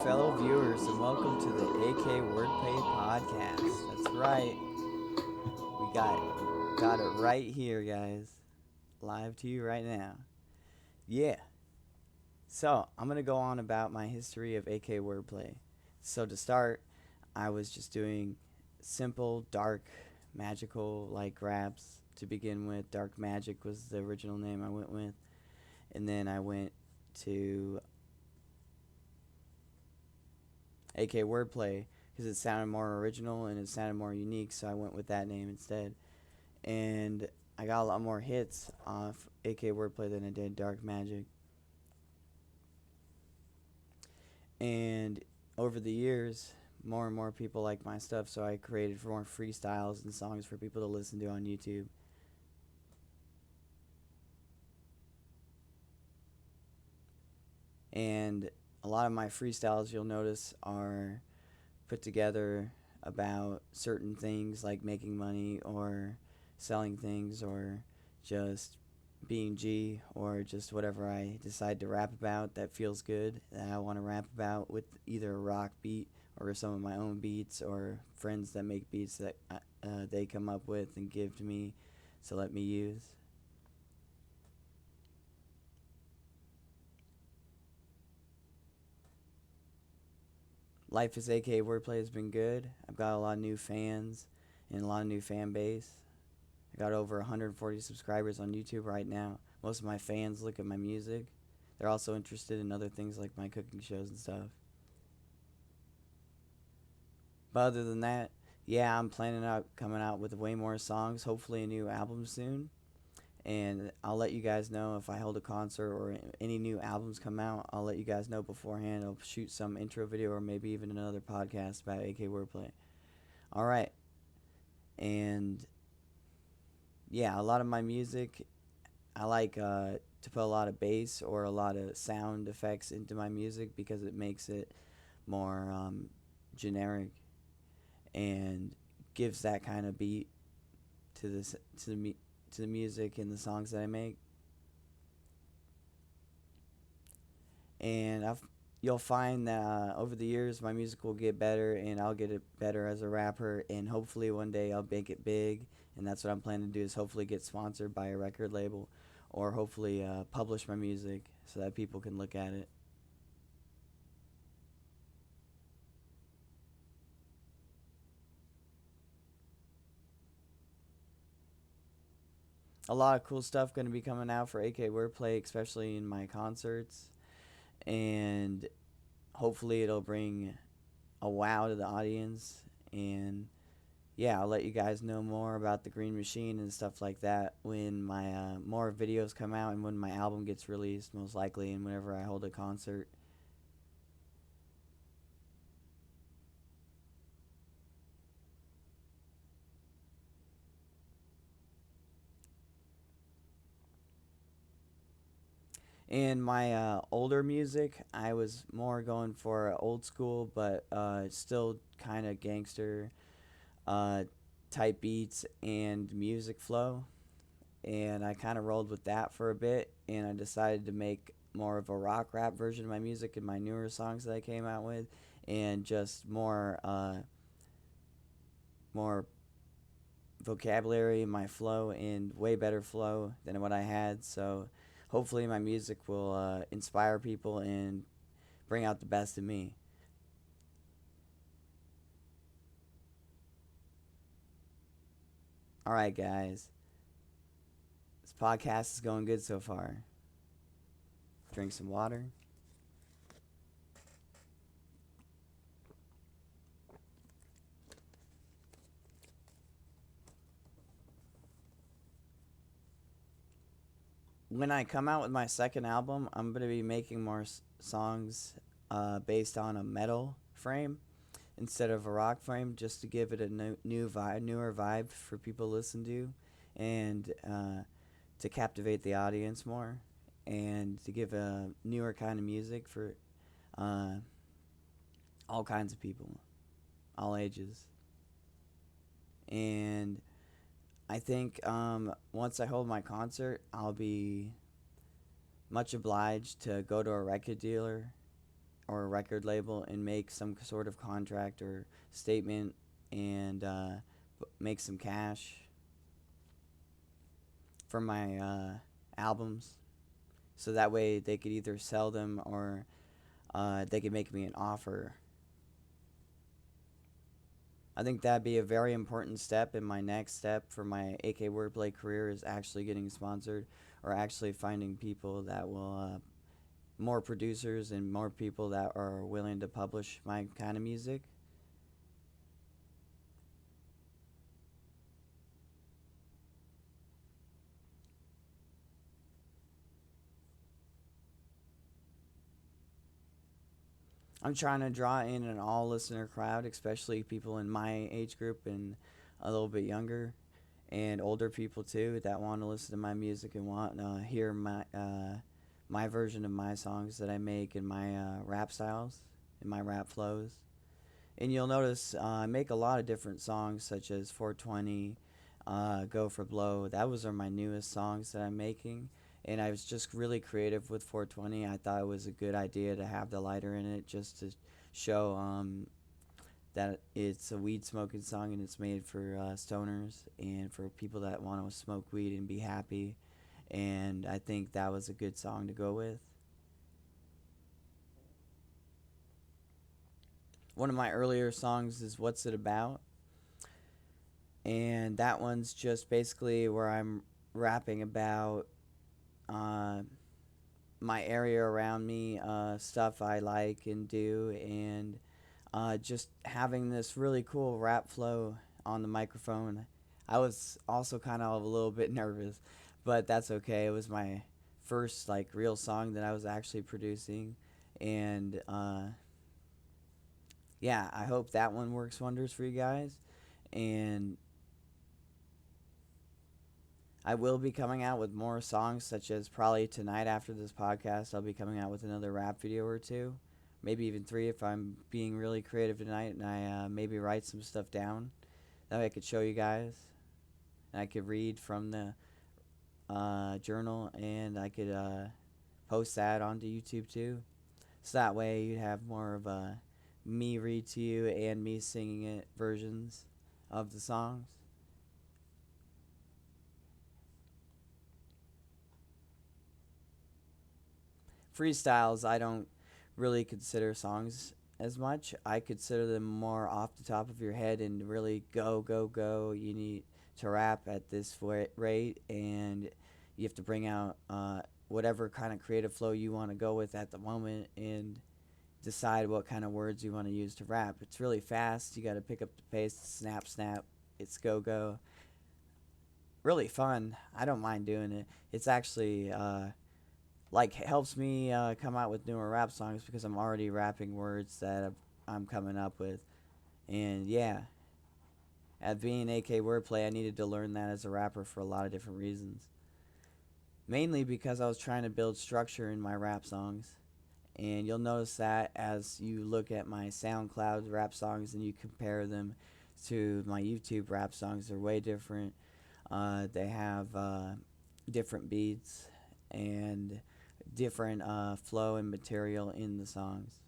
fellow viewers, and welcome to the AKWordPlay's podcast. That's right, we got it right here, guys, live to you right now. Yeah. So I'm gonna go on about my history of AKWordPlay. So to start, I was just doing simple, dark, magical like raps to begin with. Dark Magic was the original name I went with, and then I went to AK Wordplay because it sounded more original and it sounded more unique, so I went with that name instead. And I got a lot more hits off AK Wordplay than I did Dark Magic. And over the years, more and more people like my stuff, so I created more freestyles and songs for people to listen to on YouTube. And a lot of my freestyles, you'll notice, are put together about certain things like making money or selling things or just being G or just whatever I decide to rap about that feels good that I want to rap about with either a rock beat or some of my own beats or friends that make beats that they come up with and give to me to let me use. Life as AK Wordplay has been good. I've got a lot of new fans and a lot of new fan base. I got over 140 subscribers on YouTube right now. Most of my fans look at my music. They're also interested in other things like my cooking shows and stuff. But other than that, yeah, I'm planning out coming out with way more songs, hopefully a new album soon. And I'll let you guys know if I hold a concert or any new albums come out. I'll let you guys know beforehand. I'll shoot some intro video or maybe even another podcast about AK Wordplay. All right. And yeah, a lot of my music, I like to put a lot of bass or a lot of sound effects into my music because it makes it more generic and gives that kind of beat to this to the music and the songs that I make. And you'll find that over the years my music will get better and I'll get it better as a rapper, and hopefully one day I'll make it big, and that's what I'm planning to do, is hopefully get sponsored by a record label or hopefully publish my music so that people can look at it. A lot of cool stuff going to be coming out for AK Wordplay, especially in my concerts, and hopefully it'll bring a wow to the audience. And yeah, I'll let you guys know more about the Green Machine and stuff like that when my more videos come out and when my album gets released, most likely, and whenever I hold a concert. In my older music, I was more going for old school, but still kind of gangster uh, type beats and music flow. And I kind of rolled with that for a bit, and I decided to make more of a rock rap version of my music in my newer songs that I came out with, and just more vocabulary in my flow and way better flow than what I had. So hopefully my music will inspire people and bring out the best in me. All right, guys. This podcast is going good so far. Drink some water. When I come out with my second album, I'm going to be making more songs based on a metal frame instead of a rock frame, just to give it a new vibe, newer vibe for people to listen to, and to captivate the audience more, and to give a newer kind of music for uh, all kinds of people, all ages. And I think once I hold my concert, I'll be much obliged to go to a record dealer or a record label and make some sort of contract or statement and make some cash for my albums. So that way they could either sell them or they could make me an offer. I think that'd be a very important step, and my next step for my AKWordPlay career is actually getting sponsored or actually finding people that will, more producers and more people that are willing to publish my kind of music. I'm trying to draw in an all listener crowd, especially people in my age group and a little bit younger, and older people too that want to listen to my music and want to hear my version of my songs that I make in my rap styles and my rap flows. And you'll notice I make a lot of different songs, such as 420, Go for Blow. Those are my newest songs that I'm making. And I was just really creative with 420. I thought it was a good idea to have the lighter in it just to show that it's a weed smoking song and it's made for stoners and for people that want to smoke weed and be happy. And I think that was a good song to go with. One of my earlier songs is What's It About? And that one's just basically where I'm rapping about my area around me, stuff I like and do, and just having this really cool rap flow on the microphone. I was also kind of a little bit nervous, but that's okay. It was my first like real song that I was actually producing, and yeah, I hope that one works wonders for you guys. And I will be coming out with more songs, such as probably tonight after this podcast, I'll be coming out with another rap video or two, maybe even 3 if I'm being really creative tonight and I maybe write some stuff down. That way I could show you guys, and I could read from the journal, and I could post that onto YouTube too. So that way you'd have more of a me read to you and me singing it versions of the songs. Freestyles I don't really consider songs as much. I consider them more off the top of your head and really go, go, go. You need to rap at this rate, and you have to bring out whatever kind of creative flow you want to go with at the moment and decide what kind of words you want to use to rap. It's really fast. You got to pick up the pace, snap, snap. It's go, go. Really fun. I don't mind doing it. It's actually like helps me come out with newer rap songs because I'm already rapping words that I'm coming up with. And yeah, at being AKWordplay, I needed to learn that as a rapper for a lot of different reasons. Mainly because I was trying to build structure in my rap songs. And you'll notice that as you look at my SoundCloud rap songs and you compare them to my YouTube rap songs, they're way different. They have different beats and different flow and material in the songs.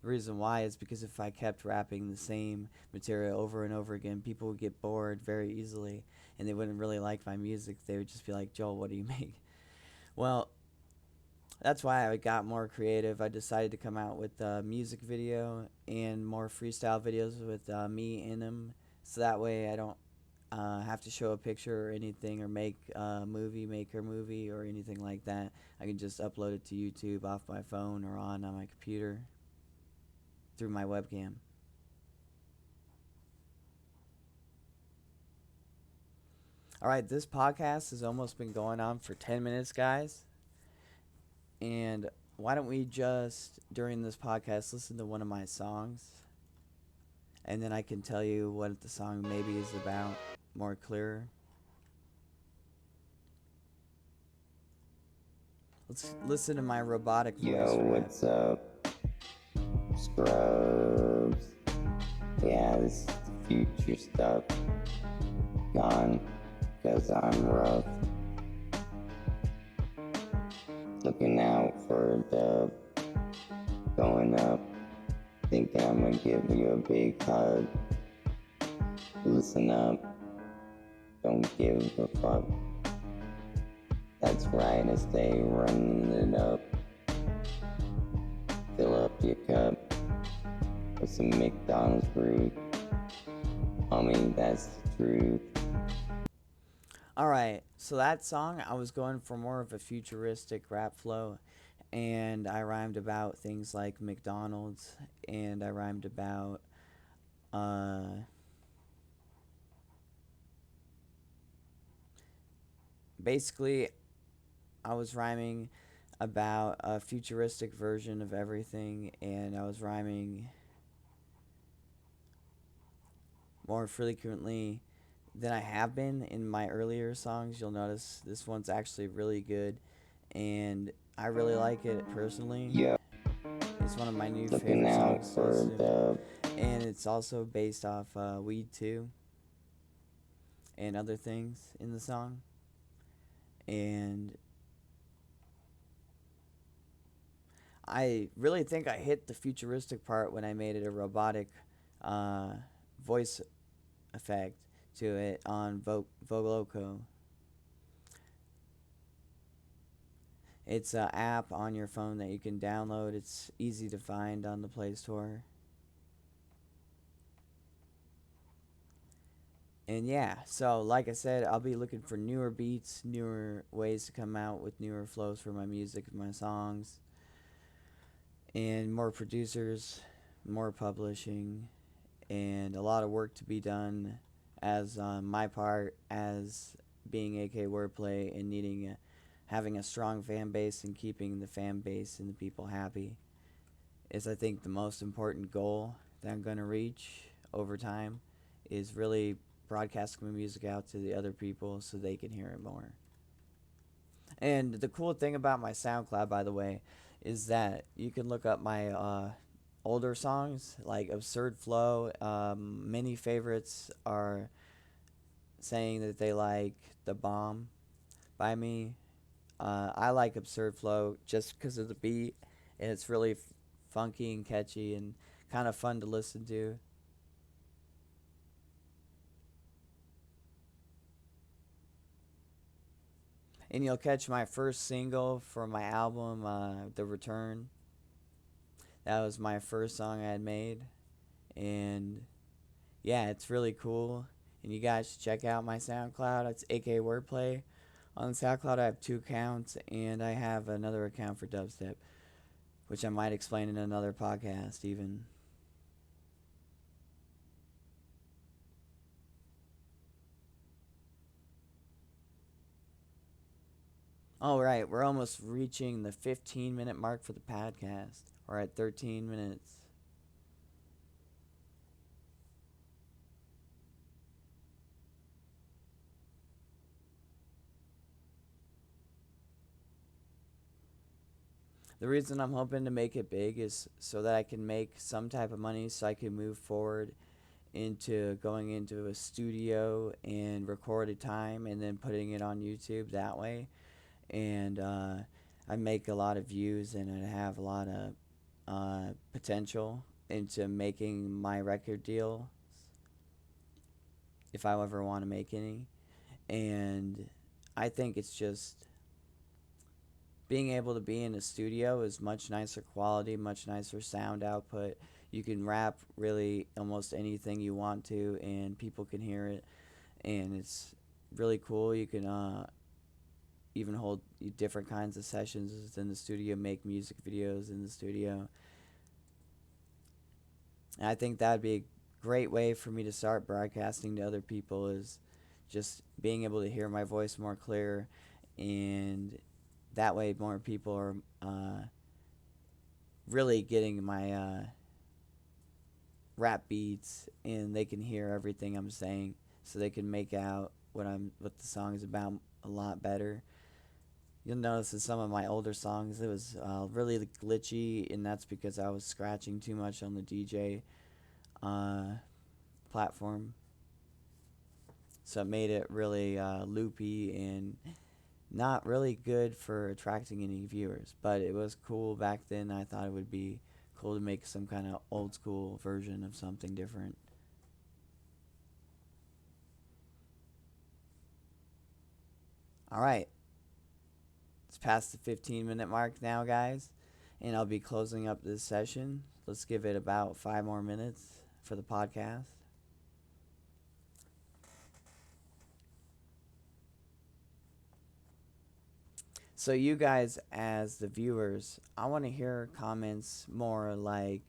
The reason why is because if I kept rapping the same material over and over again, people would get bored very easily and they wouldn't really like my music. They would just be like, Joel, what do you make? Well, that's why I got more creative. I decided to come out with a music video and more freestyle videos with me in them, so that way I don't have to show a picture or anything or make a movie or anything like that. I can just upload it to YouTube off my phone or on my computer through my webcam. Alright, this podcast has almost been going on for 10 minutes, guys. And why don't we just, during this podcast, listen to one of my songs, and then I can tell you what the song maybe is about more clearer. Let's listen to my robotic voice. Yo, what's up, scrubs? Yeah, this is the future stuff. Gone, cause I'm rough. Looking out for a dub. Going up. thinking I'm gonna give you a big hug. Listen up, don't give a fuck. That's right, I stay running it up. Fill up your cup with some McDonald's brew. Homie, that's the truth. Alright, so that song, I was going for more of a futuristic rap flow, and I rhymed about things like McDonald's, and I rhymed about, basically, I was rhyming about a futuristic version of everything, and I was rhyming more frequently than I have been in my earlier songs. You'll notice this one's actually really good, and I really like it personally. Yo, It's one of my new looking favorite out songs to for a listen to, dub. and it's also based off Weed 2 and other things in the song. And I really think I hit the futuristic part when I made it a robotic voice effect to it on Vogloco. It's an app on your phone that you can download. It's easy to find on the Play Store. And yeah, so like I said, I'll be looking for newer beats, newer ways to come out with newer flows for my music, my songs, and more producers, more publishing, and a lot of work to be done as my part as being AKWordplay and having a strong fan base and keeping the fan base and the people happy is, I think, the most important goal that I'm going to reach over time, is really broadcasting my music out to the other people so they can hear it more. And the cool thing about my SoundCloud, by the way, is that you can look up my older songs like Absurd Flow. Many favorites are saying that they like The Bomb by me. I like Absurd Flow just because of the beat, and it's really funky and catchy and kind of fun to listen to. And you'll catch my first single from my album, The Return. That was my first song I had made. And yeah, it's really cool. And you guys should check out my SoundCloud. It's AKWordplay. On SoundCloud, I have 2 accounts, and I have another account for dubstep, which I might explain in another podcast even. All right, we're almost reaching the 15-minute mark for the podcast. We're at 13 minutes. The reason I'm hoping to make it big is so that I can make some type of money so I can move forward into going into a studio and record a time and then putting it on YouTube that way. And I make a lot of views, and I have a lot of potential into making my record deal if I ever want to make any. And I think it's just being able to be in a studio is much nicer quality, much nicer sound output. You can rap really almost anything you want to, and people can hear it, and it's really cool. You can even hold different kinds of sessions in the studio, make music videos in the studio. And I think that would be a great way for me to start broadcasting to other people, is just being able to hear my voice more clear, and that way more people are really getting my rap beats, and they can hear everything I'm saying, so they can make out what the song is about a lot better. You'll notice in some of my older songs it was really glitchy, and that's because I was scratching too much on the DJ platform. So it made it really loopy and not really good for attracting any viewers. But it was cool back then. I thought it would be cool to make some kind of old school version of something different. All right. It's past the 15-minute mark now, guys, and I'll be closing up this session. Let's give it about 5 more minutes for the podcast. So you guys, as the viewers, I want to hear comments more like,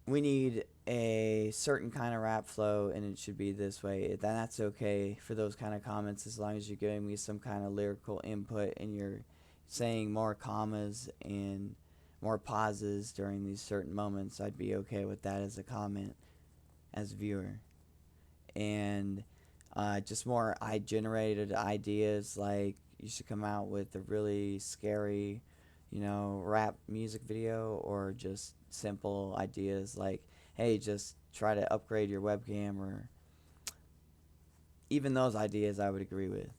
we need a certain kind of rap flow and it should be this way. That's okay for those kind of comments, as long as you're giving me some kind of lyrical input and you're saying more commas and more pauses during these certain moments. I'd be okay with that as a comment as a viewer. And just more I generated ideas, like you should come out with a really scary, rap music video, or just simple ideas like, hey, just try to upgrade your webcam, or even those ideas I would agree with.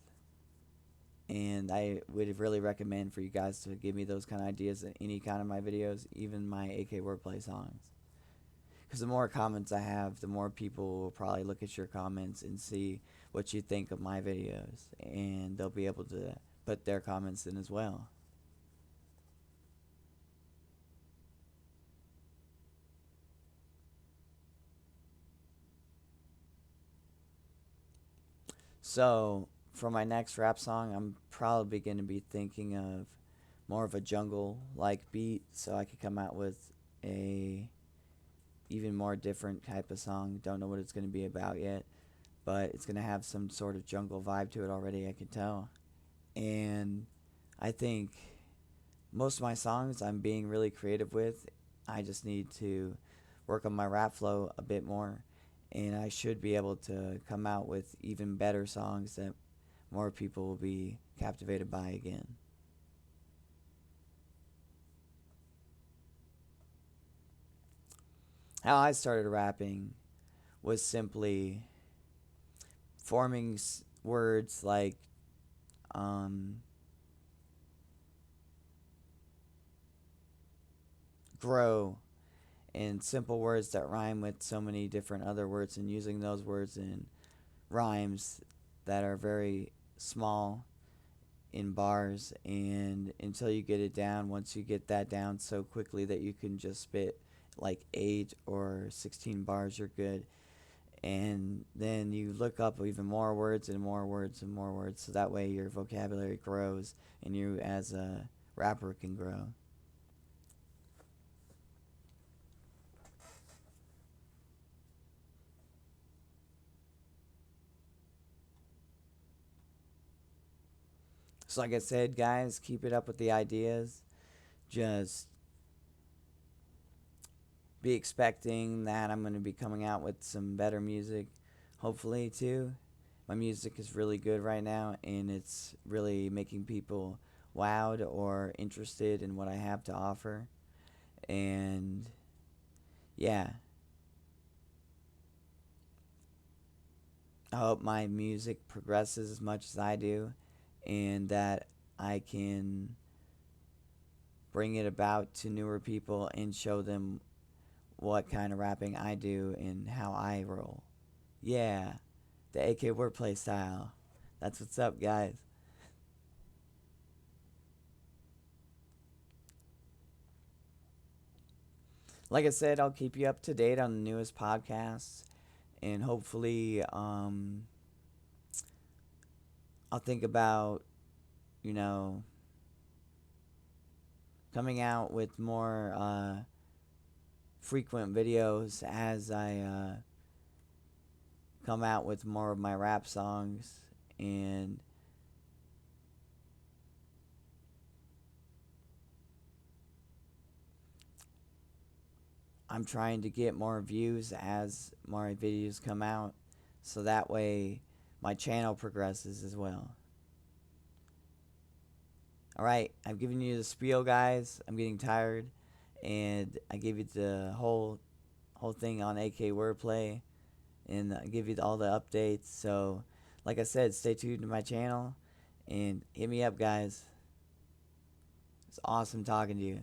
And I would really recommend for you guys to give me those kind of ideas in any kind of my videos, even my AKWordPlay's songs. Because the more comments I have, the more people will probably look at your comments and see what you think of my videos, and they'll be able to put their comments in as well. So for my next rap song, I'm probably going to be thinking of more of a jungle-like beat, so I could come out with a even more different type of song. Don't know what it's going to be about yet, but it's going to have some sort of jungle vibe to it already, I can tell. And I think most of my songs I'm being really creative with. I just need to work on my rap flow a bit more, and I should be able to come out with even better songs that more people will be captivated by again. How I started rapping was simply forming words like grow, and simple words that rhyme with so many different other words, and using those words in rhymes that are very small in bars, and until you get it down, once you get that down so quickly that you can just spit like 8 or 16 bars, you're good. And then you look up even more words and more words and more words, so that way your vocabulary grows and you as a rapper can grow. So like I said, guys, keep it up with the ideas. Just be expecting that I'm going to be coming out with some better music, hopefully, too. My music is really good right now, and it's really making people wowed or interested in what I have to offer. And yeah, I hope my music progresses as much as I do, and that I can bring it about to newer people and show them what kind of rapping I do and how I roll. Yeah, the AKWordPlay's style. That's what's up, guys. Like I said, I'll keep you up to date on the newest podcasts, and hopefully, I'll think about, you know, coming out with more frequent videos as I come out with more of my rap songs. And I'm trying to get more views as more videos come out, so that way my channel progresses as well. Alright, I've given you the spiel, guys. I'm getting tired, and I gave you the whole thing on AKWordPlay, and I give you all the updates. So like I said, stay tuned to my channel and hit me up, guys. It's awesome talking to you.